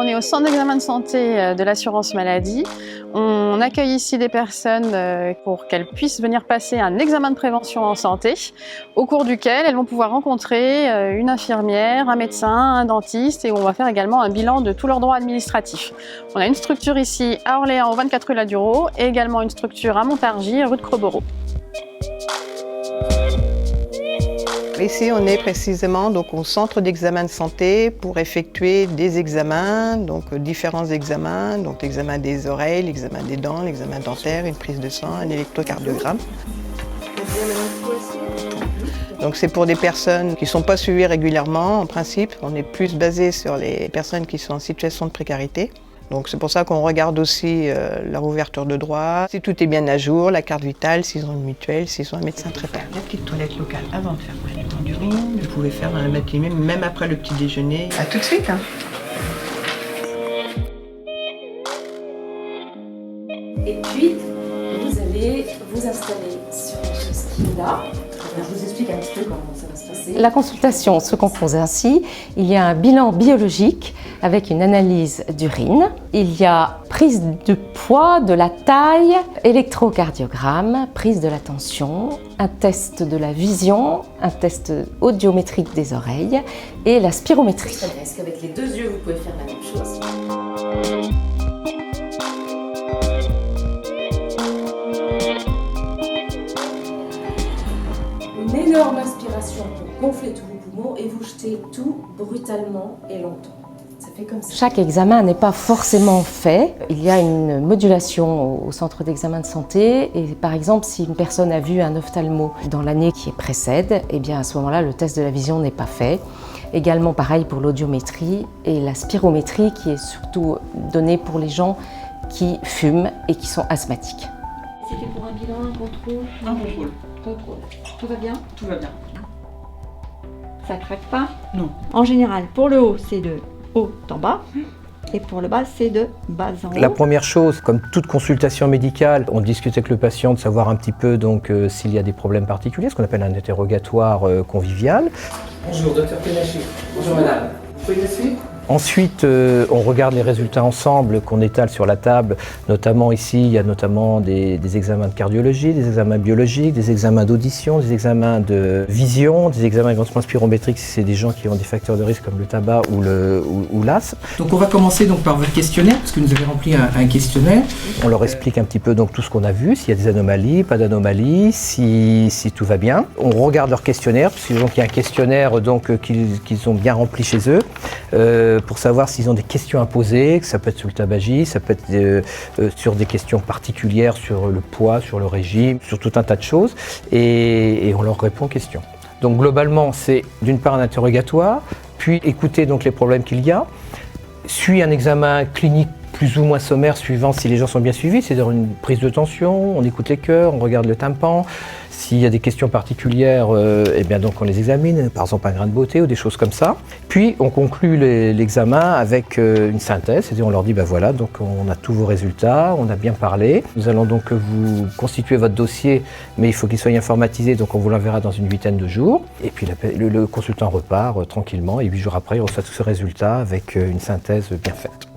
On est au centre d'examen de santé de l'assurance maladie. On accueille ici des personnes pour qu'elles puissent venir passer un examen de prévention en santé, au cours duquel elles vont pouvoir rencontrer une infirmière, un médecin, un dentiste, et on va faire également un bilan de tous leurs droits administratifs. On a une structure ici à Orléans, au 24 rue Ladureau, et également une structure à Montargis, rue de Creux-Boreau. Ici, on est précisément donc, au centre d'examen de santé pour effectuer des examens, donc différents examens, donc l'examen des oreilles, l'examen des dents, l'examen dentaire, une prise de sang, un électrocardiogramme. Donc c'est pour des personnes qui ne sont pas suivies régulièrement, en principe. On est plus basé sur les personnes qui sont en situation de précarité. Donc c'est pour ça qu'on regarde aussi leur ouverture de droit, si tout est bien à jour, la carte vitale, s'ils ont une mutuelle, s'ils ont un médecin traitant. La petite toilette locale avant de faire prélèvement d'urine, vous pouvez faire dans la matinée, même après le petit déjeuner. À tout de suite. Et puis, vous allez vous installer sur ce qui est là. Alors, je vous explique un petit peu comment ça va se passer. La consultation se compose ainsi. Il y a un bilan biologique avec une analyse d'urine. Il y a prise de poids, de la taille, électrocardiogramme, prise de la tension, un test de la vision, un test audiométrique des oreilles et la spirométrie. Est-ce qu'avec les deux yeux, vous pouvez faire la même chose ? Une énorme inspiration pour gonfler tous vos poumons et vous jetez tout brutalement et longtemps. Ça fait comme ça. Chaque examen n'est pas forcément fait. Il y a une modulation au centre d'examen de santé et par exemple si une personne a vu un ophtalmo dans l'année qui précède, eh bien à ce moment-là le test de la vision n'est pas fait. Également pareil pour l'audiométrie et la spirométrie qui est surtout donnée pour les gens qui fument et qui sont asthmatiques. C'était pour un bilan, un contrôle ? Un contrôle. Contrôle. Tout va bien ? Tout va bien. Ça craque pas? Non. En général, pour le haut, c'est de haut en bas. Et pour le bas, c'est de bas en haut. La première chose, comme toute consultation médicale, on discute avec le patient de savoir un petit peu donc s'il y a des problèmes particuliers, ce qu'on appelle un interrogatoire convivial. Bonjour, docteur Pénaché. Bonjour madame. Vous pouvez me suivre ? Ensuite, on regarde les résultats ensemble qu'on étale sur la table. Notamment ici, il y a notamment des examens de cardiologie, des examens biologiques, des examens d'audition, des examens de vision, des examens éventuellement spirométriques si c'est des gens qui ont des facteurs de risque comme le tabac ou l'asthme. Donc on va commencer donc par votre questionnaire, parce que vous avez rempli un questionnaire. On leur explique un petit peu donc tout ce qu'on a vu, s'il y a des anomalies, pas d'anomalies, si tout va bien. On regarde leur questionnaire, puisqu'il y a un questionnaire donc, qu'ils ont bien rempli chez eux. Pour savoir s'ils ont des questions à poser, que ça peut être sur le tabagisme, ça peut être sur des questions particulières sur le poids, sur le régime, sur tout un tas de choses, et on leur répond aux questions. Donc globalement, c'est d'une part un interrogatoire, puis écouter donc les problèmes qu'il y a, suit un examen clinique plus ou moins sommaire suivant si les gens sont bien suivis, c'est-à-dire une prise de tension, on écoute les cœurs, on regarde le tympan. S'il y a des questions particulières, eh bien donc on les examine, par exemple un grain de beauté ou des choses comme ça. Puis on conclut l'examen avec une synthèse, c'est-à-dire on leur dit ben voilà, donc on a tous vos résultats, on a bien parlé. Nous allons donc vous constituer votre dossier, mais il faut qu'il soit informatisé, donc on vous l'enverra dans une 8aine de jours. Et puis le consultant repart tranquillement et 8 jours après, il reçoit tous ces résultats avec une synthèse bien faite.